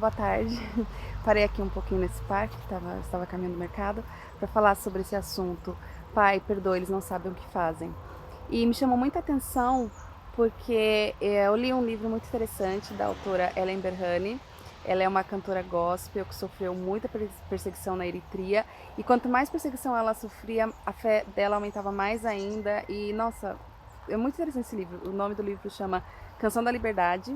boa tarde. Parei aqui um pouquinho nesse parque, estava caminhando no mercado, para falar sobre esse assunto. Pai, perdoa, eles não sabem o que fazem. E me chamou muita atenção porque eu li um livro muito interessante da autora Ellen Berhane. Ela é uma cantora gospel que sofreu muita perseguição na Eritreia. E quanto mais perseguição ela sofria, a fé dela aumentava mais ainda. E, nossa, é muito interessante esse livro. O nome do livro chama Canção da Liberdade.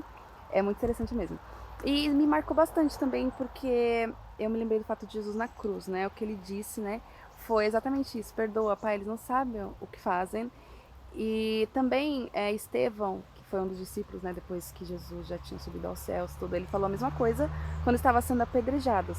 É muito interessante mesmo. E me marcou bastante também porque eu me lembrei do fato de Jesus na cruz, né? O que ele disse, né? Foi exatamente isso. Perdoa, Pai, eles não sabem o que fazem. E também Estevão, que foi um dos discípulos, né? Depois que Jesus já tinha subido aos céus, tudo, ele falou a mesma coisa quando estava sendo apedrejado.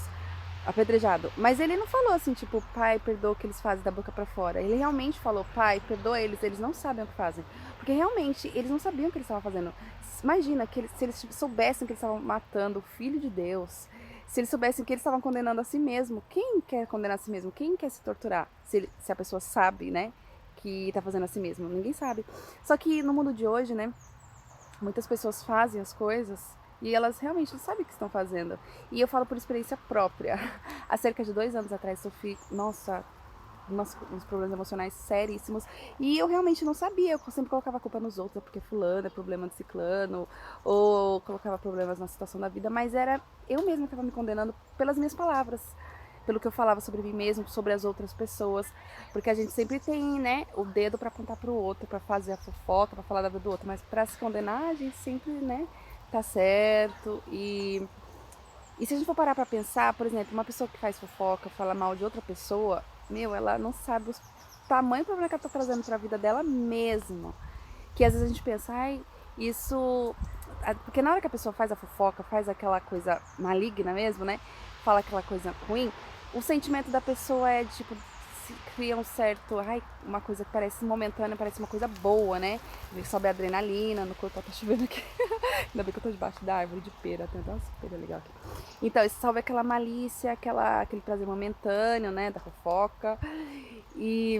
Mas ele não falou assim, tipo, Pai, perdoa o que eles fazem da boca para fora. Ele realmente falou, Pai, perdoa eles não sabem o que fazem. Porque realmente eles não sabiam o que eles estavam fazendo. Imagina que se eles soubessem que eles estavam matando o Filho de Deus, se eles soubessem que eles estavam condenando a si mesmo, quem quer condenar a si mesmo? Quem quer se torturar? Se a pessoa sabe, né, que tá fazendo a si mesmo? Ninguém sabe. Só que no mundo de hoje, né, muitas pessoas fazem as coisas e elas realmente não sabem o que estão fazendo. E eu falo por experiência própria. Há cerca de 2 anos atrás, sofri, nossa, uns problemas emocionais seríssimos. E eu realmente não sabia. Eu sempre colocava a culpa nos outros, é porque fulano é problema de ciclano, ou colocava problemas na situação da vida, mas era eu mesma que estava me condenando pelas minhas palavras, pelo que eu falava sobre mim mesmo, sobre as outras pessoas, porque a gente sempre tem, né, o dedo para apontar para o outro, para fazer a fofoca, para falar da vida do outro, mas para se condenar a gente sempre, né, tá certo. E se a gente for parar pra pensar, por exemplo, uma pessoa que faz fofoca, fala mal de outra pessoa, meu, ela não sabe o tamanho problema que ela tá trazendo pra vida dela mesmo. Que às vezes a gente pensa, ai, isso. Porque na hora que a pessoa faz a fofoca, faz aquela coisa maligna mesmo, né? Fala aquela coisa ruim, o sentimento da pessoa é de, tipo, cria um certo, ai, uma coisa que parece momentânea, parece uma coisa boa, né? Sobe a adrenalina no corpo, tá chovendo aqui. Ainda bem que eu tô debaixo da árvore de pera, tem até umas pera legal aqui. Então, isso salva aquela malícia, aquele prazer momentâneo, né, da fofoca. E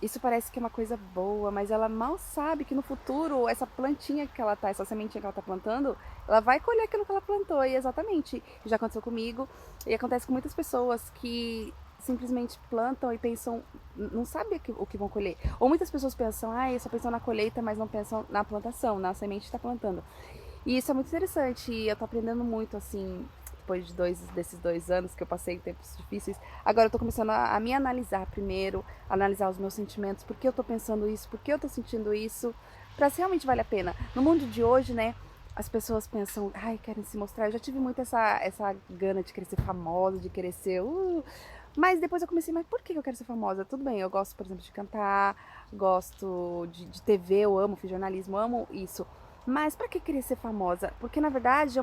isso parece que é uma coisa boa, mas ela mal sabe que no futuro, essa plantinha que ela tá, essa sementinha que ela tá plantando, ela vai colher aquilo que ela plantou. E exatamente, já aconteceu comigo, e acontece com muitas pessoas que simplesmente plantam e pensam, não sabem o que vão colher. Ou muitas pessoas pensam, ah, só pensam na colheita, mas não pensam na plantação, na semente que está plantando. E isso é muito interessante, e eu tô aprendendo muito, assim, depois desses 2 anos que eu passei em tempos difíceis. Agora eu tô começando a me analisar primeiro, analisar os meus sentimentos, por que eu tô pensando isso, por que eu tô sentindo isso, pra se realmente vale a pena. No mundo de hoje, né, as pessoas pensam, ai, querem se mostrar. Eu já tive muito essa gana de querer ser famosa, de querer ser. Mas depois eu comecei, mas por que eu quero ser famosa? Tudo bem, eu gosto, por exemplo, de cantar, gosto de TV, eu amo, fiz jornalismo, amo isso. Mas pra que querer ser famosa? Porque na verdade é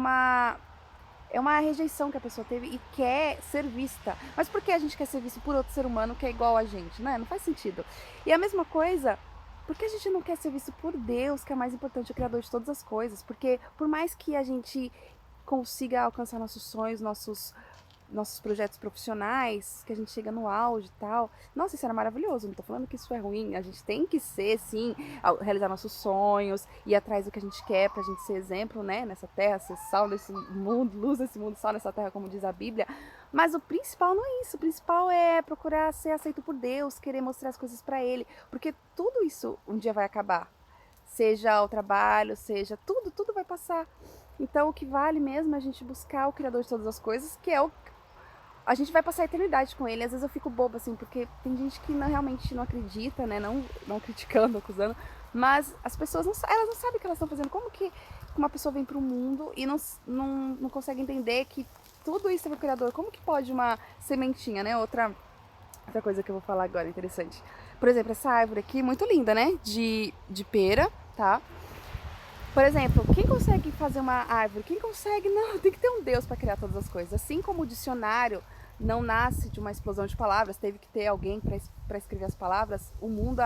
uma rejeição que a pessoa teve e quer ser vista. Mas por que a gente quer ser visto por outro ser humano que é igual a gente, né? Não faz sentido. E a mesma coisa, por que a gente não quer ser visto por Deus, que é mais importante, o Criador de todas as coisas? Porque por mais que a gente consiga alcançar nossos sonhos, nossos projetos profissionais, que a gente chega no auge e tal. Nossa, isso era maravilhoso, não tô falando que isso é ruim, a gente tem que ser, sim, realizar nossos sonhos, ir atrás do que a gente quer pra gente ser exemplo, né, nessa terra, ser sal nesse mundo, luz nesse mundo, sal nessa terra, como diz a Bíblia. Mas o principal não é isso, o principal é procurar ser aceito por Deus, querer mostrar as coisas pra Ele, porque tudo isso um dia vai acabar. Seja o trabalho, seja tudo vai passar. Então o que vale mesmo é a gente buscar o Criador de todas as coisas, que é a gente vai passar a eternidade com ele. Às vezes eu fico boba, assim, porque tem gente que realmente não acredita, né? Não criticando, acusando. Mas as pessoas elas não sabem o que elas estão fazendo. Como que uma pessoa vem para o mundo e não consegue entender que tudo isso é pro Criador? Como que pode uma sementinha, né? Outra coisa que eu vou falar agora, interessante. Por exemplo, essa árvore aqui, muito linda, né? De pera, tá? Por exemplo, quem consegue fazer uma árvore? Quem consegue? Não, tem que ter um Deus para criar todas as coisas. Assim como o dicionário não nasce de uma explosão de palavras, teve que ter alguém para escrever as palavras, o mundo,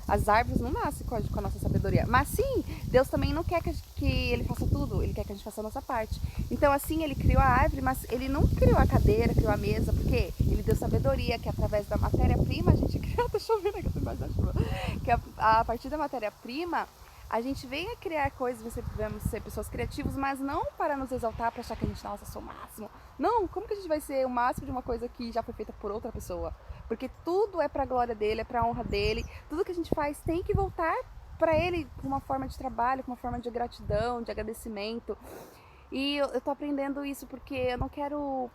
as árvores não nascem com a nossa sabedoria. Mas sim, Deus também não quer que ele faça tudo, ele quer que a gente faça a nossa parte. Então, assim, ele criou a árvore, mas ele não criou a cadeira, criou a mesa, porque ele deu sabedoria, que através da matéria-prima a gente criou. Tá chovendo aqui, eu tô embaixo da chuva. Que a partir da matéria-prima A gente vem a criar coisas, vamos ser pessoas criativas, mas não para nos exaltar, para achar que a gente, nossa, sou o máximo. Não, como que a gente vai ser o máximo de uma coisa que já foi feita por outra pessoa? Porque tudo é para a glória dele, é para a honra dele. Tudo que a gente faz tem que voltar para ele com uma forma de trabalho, com uma forma de gratidão, de agradecimento. E eu tô aprendendo isso porque eu não quero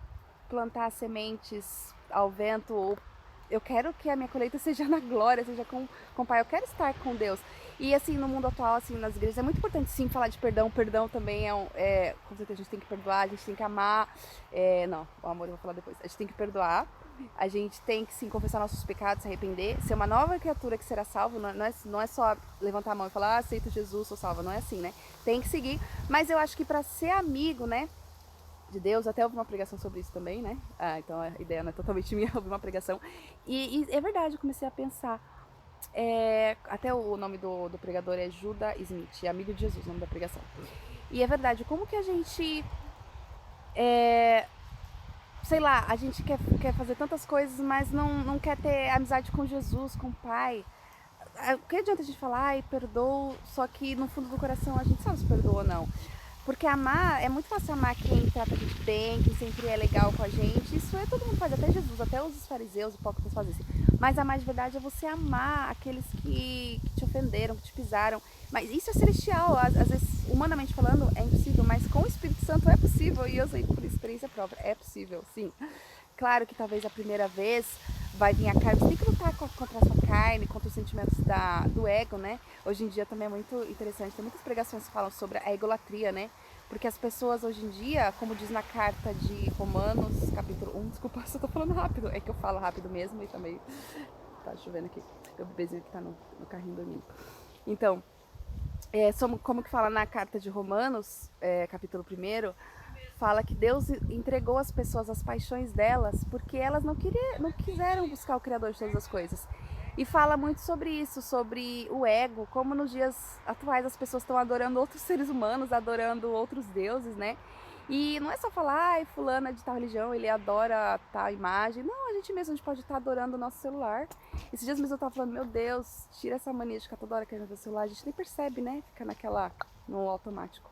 plantar sementes ao vento. Eu quero que a minha colheita seja na glória, seja com o Pai. Eu quero estar com Deus. E assim, no mundo atual, assim, nas igrejas, é muito importante sim falar de perdão. Perdão também com certeza a gente tem que perdoar, a gente tem que amar. Não, o amor eu vou falar depois. A gente tem que perdoar. A gente tem que sim confessar nossos pecados, se arrepender, ser uma nova criatura que será salvo. Não é só levantar a mão e falar, aceito Jesus, sou salva. Não é assim, né? Tem que seguir. Mas eu acho que para ser amigo, né, de Deus, até houve uma pregação sobre isso também, né? Então a ideia não é totalmente minha, houve uma pregação. E é verdade, eu comecei a pensar. Até o nome do pregador é Judah Smith, amigo de Jesus, o nome da pregação. E é verdade, como que a gente. Sei lá, a gente quer fazer tantas coisas, mas não quer ter amizade com Jesus, com o Pai. O que adianta a gente falar, ai, perdoo, só que no fundo do coração a gente sabe se perdoa ou não. Porque amar, é muito fácil amar quem trata a gente bem, quem sempre é legal com a gente. Isso todo mundo faz, até Jesus, até os fariseus, hipócritas fazem isso. Mas amar de verdade é você amar aqueles que te ofenderam, que te pisaram. Mas isso é celestial, às vezes, humanamente falando, é impossível, mas com o Espírito Santo é possível. E eu sei por experiência própria, é possível, sim. Claro que talvez a primeira vez vai vir a carne, você tem que lutar contra a sua carne, contra os sentimentos do ego, né? Hoje em dia também é muito interessante, tem muitas pregações que falam sobre a egolatria, né? Porque as pessoas hoje em dia, como diz na carta de Romanos, capítulo 1, desculpa se eu tô falando rápido, é que eu falo rápido mesmo e também tá chovendo aqui, o bebezinho que tá no carrinho dormindo. Então, como que fala na carta de Romanos, capítulo 1, fala que Deus entregou as pessoas as paixões delas porque elas não quiseram buscar o Criador de todas as coisas. E fala muito sobre isso, sobre o ego, como nos dias atuais as pessoas estão adorando outros seres humanos, adorando outros deuses, né? E não é só falar, ai, fulana de tal religião, ele adora tal imagem. Não, a gente mesmo, a gente pode estar adorando o nosso celular. Esses dias mesmo eu tava falando, meu Deus, tira essa mania de ficar toda hora querendo ver o celular. A gente nem percebe, né? Fica no automático.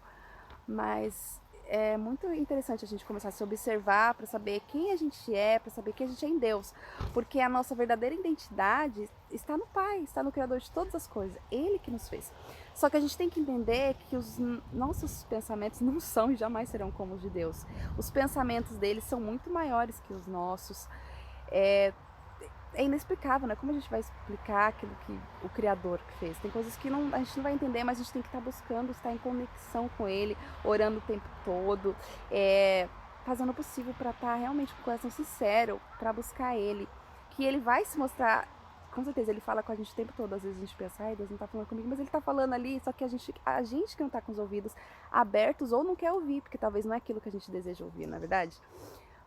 Mas é muito interessante a gente começar a se observar para saber quem a gente é, para saber quem a gente é em Deus. Porque a nossa verdadeira identidade está no Pai, está no Criador de todas as coisas. Ele que nos fez. Só que a gente tem que entender que os nossos pensamentos não são e jamais serão como os de Deus. Os pensamentos dele são muito maiores que os nossos. É inexplicável, né? Como a gente vai explicar aquilo que o Criador fez? Tem coisas que a gente não vai entender, mas a gente tem que estar buscando estar em conexão com Ele, orando o tempo todo, fazendo o possível para estar realmente com o coração sincero, para buscar Ele. Que Ele vai se mostrar, com certeza, Ele fala com a gente o tempo todo. Às vezes a gente pensa, ai, Deus não está falando comigo, mas Ele está falando ali, só que a gente que não está com os ouvidos abertos ou não quer ouvir, porque talvez não é aquilo que a gente deseja ouvir, na verdade?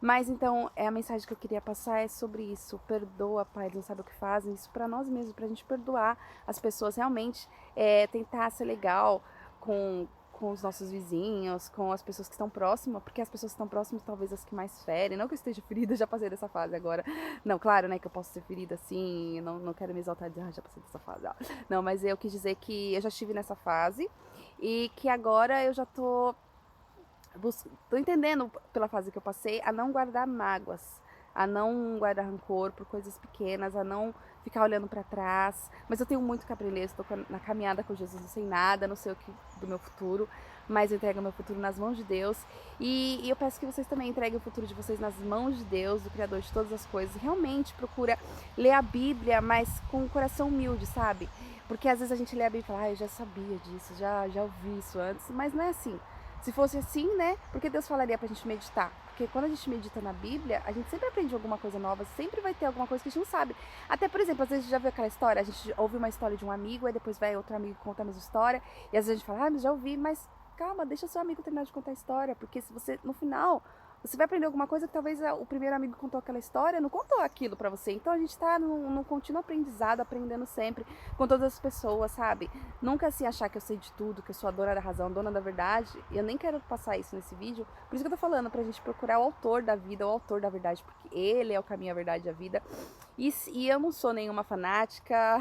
Mas então, a mensagem que eu queria passar é sobre isso. Perdoa, Pai, eles não sabem o que fazem. Isso para nós mesmos, pra gente perdoar as pessoas, realmente tentar ser legal com os nossos vizinhos, com as pessoas que estão próximas, porque as pessoas que estão próximas talvez as que mais ferem. Não que eu esteja ferida, já passei dessa fase agora. Não, claro, né, que eu posso ser ferida assim, não quero me exaltar e dizer, já passei dessa fase. Não, mas eu quis dizer que eu já estive nessa fase e que agora eu já tô entendendo pela fase que eu passei a não guardar mágoas, a não guardar rancor por coisas pequenas, a não ficar olhando para trás. Mas eu tenho muito que aprender, estou na caminhada com Jesus, não sei nada, não sei o que do meu futuro, mas eu entrego o meu futuro nas mãos de Deus. E eu peço que vocês também entreguem o futuro de vocês nas mãos de Deus, do Criador de todas as coisas. Realmente procura ler a Bíblia, mas com o coração humilde, sabe? Porque às vezes a gente lê a Bíblia e fala, eu já sabia disso, já ouvi isso antes, mas não é assim. Se fosse assim, né? Porque Deus falaria pra gente meditar? Porque quando a gente medita na Bíblia, a gente sempre aprende alguma coisa nova, sempre vai ter alguma coisa que a gente não sabe. Até, por exemplo, às vezes a gente já viu aquela história, a gente ouve uma história de um amigo, aí depois vai outro amigo conta a mesma história, e às vezes a gente fala, mas já ouvi, mas calma, deixa seu amigo terminar de contar a história, porque se você, no final, você vai aprender alguma coisa que talvez o primeiro amigo contou aquela história, não contou aquilo pra você. Então a gente tá num contínuo aprendizado, aprendendo sempre com todas as pessoas, sabe? Nunca se achar que eu sei de tudo, que eu sou a dona da razão, dona da verdade. Eu nem quero passar isso nesse vídeo. Por isso que eu tô falando, pra gente procurar o autor da vida, o autor da verdade, porque ele é o caminho, a verdade e a vida. E eu não sou nenhuma fanática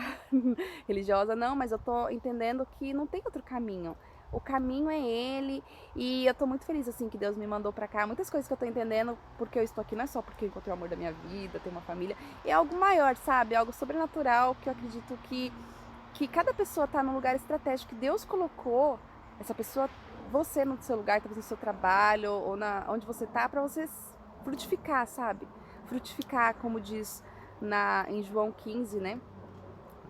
religiosa, não, mas eu tô entendendo que não tem outro caminho. O caminho é ele, e eu tô muito feliz, assim, que Deus me mandou pra cá. Muitas coisas que eu tô entendendo, porque eu estou aqui, não é só porque eu encontrei o amor da minha vida, tenho uma família, é algo maior, sabe? Algo sobrenatural, que eu acredito que cada pessoa tá num lugar estratégico, que Deus colocou essa pessoa, você no seu lugar, talvez no seu trabalho, ou onde você tá, pra você frutificar, sabe? Frutificar, como diz em João 15, né?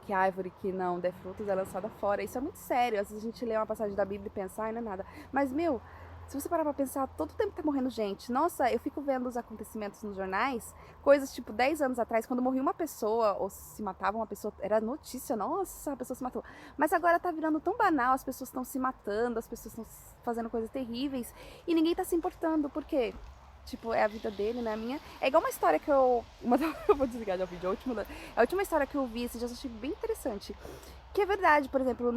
Que a árvore que não der frutos é lançada fora. Isso é muito sério. Às vezes a gente lê uma passagem da Bíblia e pensa, ai, não é nada. Mas, meu, se você parar pra pensar, todo tempo tá morrendo gente. Nossa, eu fico vendo os acontecimentos nos jornais, coisas tipo 10 anos atrás, quando morria uma pessoa, ou se matava uma pessoa, era notícia, nossa, a pessoa se matou. Mas agora tá virando tão banal, as pessoas estão se matando, as pessoas estão fazendo coisas terríveis, e ninguém tá se importando. Por quê? Tipo, é a vida dele, não é a minha. É igual uma história que eu. Eu vou desligar já o vídeo. A última história que eu vi, esse dia eu achei bem interessante. Que é verdade, por exemplo,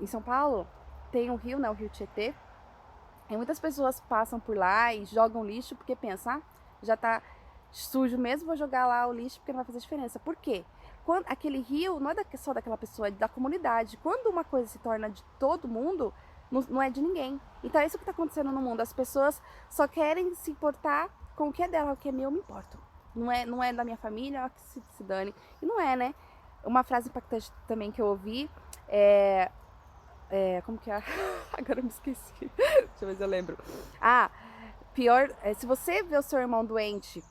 em São Paulo, tem um rio, né? O Rio Tietê. E muitas pessoas passam por lá e jogam lixo porque pensam, já tá sujo mesmo, vou jogar lá o lixo porque não vai fazer diferença. Por quê? Quando, aquele rio não é só daquela pessoa, é da comunidade. Quando uma coisa se torna de todo mundo, não é de ninguém. Então é isso que está acontecendo no mundo. As pessoas só querem se importar com o que é dela, o que é meu, eu me importo. Não é da minha família, ó, que se dane. E não é, né? Uma frase impactante também que eu ouvi como que é? Agora eu me esqueci. Deixa eu ver se eu lembro. Ah, pior, se você vê o seu irmão doente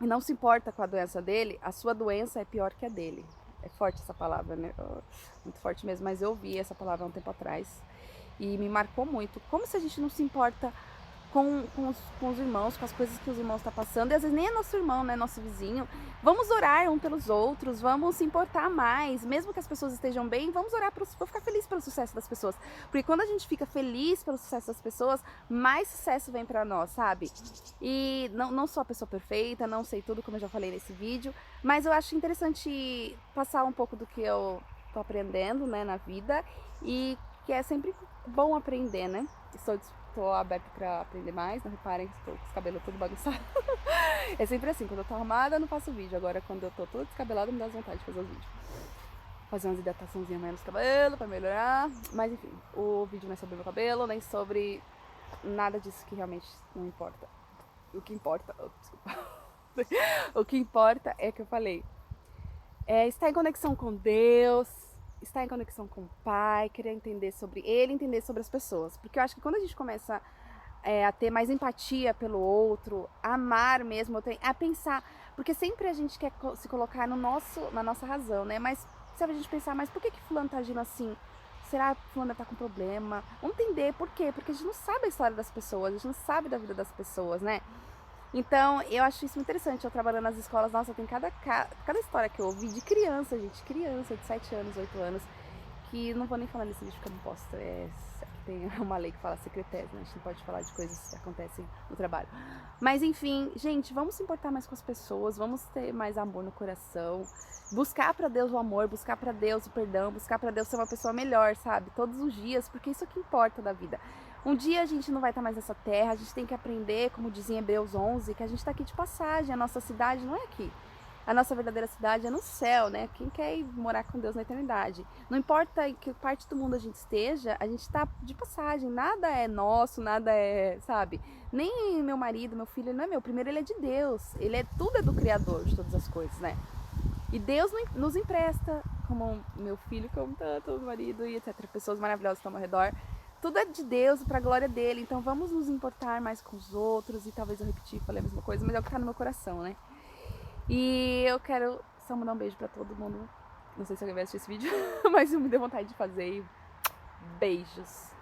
e não se importa com a doença dele, a sua doença é pior que a dele. É forte essa palavra, né? Muito forte mesmo, mas eu ouvi essa palavra há um tempo atrás e me marcou muito. Como se a gente não se importa com os irmãos, com as coisas que os irmãos estão passando, e às vezes nem é nosso irmão, né, nosso vizinho. Vamos orar um pelos outros, vamos se importar mais, mesmo que as pessoas estejam bem, vamos orar, vou ficar feliz pelo sucesso das pessoas, porque quando a gente fica feliz pelo sucesso das pessoas, mais sucesso vem pra nós, sabe? E não sou a pessoa perfeita, não sei tudo, como eu já falei nesse vídeo, mas eu acho interessante passar um pouco do que eu tô aprendendo, né, na vida, e que é sempre bom aprender, né? Estou aberta pra aprender mais, não reparem que estou com os cabelos todo bagunçado. É sempre assim, quando eu tô arrumada eu não faço vídeo, agora quando eu tô toda descabelada me dá vontade de fazer os vídeos. Fazer umas hidrataçãozinhas mais nos cabelos pra melhorar, mas enfim, o vídeo não é sobre meu cabelo, nem sobre nada disso que realmente não importa. O que importa, desculpa. O que importa é que eu falei, estar em conexão com Deus, estar em conexão com o Pai, querer entender sobre Ele, entender sobre as pessoas. Porque eu acho que quando a gente começa a ter mais empatia pelo outro, a amar mesmo, a pensar, porque sempre a gente quer se colocar na nossa razão, né? Mas se a gente pensar, mas por que fulano tá agindo assim? Será que fulano tá com problema? Vamos entender por quê? Porque a gente não sabe a história das pessoas, a gente não sabe da vida das pessoas, né? Então, eu acho isso muito interessante. Eu trabalhando nas escolas, nossa, tem cada história que eu ouvi de criança, gente, criança de 7 anos, 8 anos, que não vou nem falar nesse vídeo porque eu não posso. Tem uma lei que fala secretéria, né? A gente não pode falar de coisas que acontecem no trabalho. Mas enfim, gente, vamos se importar mais com as pessoas, vamos ter mais amor no coração, buscar pra Deus o amor, buscar pra Deus o perdão, buscar pra Deus ser uma pessoa melhor, sabe? Todos os dias, porque isso é o que importa da vida. Um dia a gente não vai estar mais nessa terra, a gente tem que aprender, como dizia em Hebreus 11, que a gente tá aqui de passagem, a nossa cidade não é aqui. A nossa verdadeira cidade é no céu, né? Quem quer ir morar com Deus na eternidade. Não importa em que parte do mundo a gente esteja, a gente tá de passagem. Nada é nosso, nada é, sabe? Nem meu marido, meu filho, ele não é meu. Primeiro ele é de Deus. Tudo é do Criador de todas as coisas, né? E Deus nos empresta, como meu filho, como tanto, meu marido e etc. Pessoas maravilhosas que estão ao redor. Tudo é de Deus, para a glória dele. Então vamos nos importar mais com os outros. E talvez eu repetir, falei a mesma coisa, mas é o que tá no meu coração, né? E eu quero só mandar um beijo pra todo mundo. Não sei se alguém vai assistir esse vídeo, mas me deu vontade de fazer. Beijos.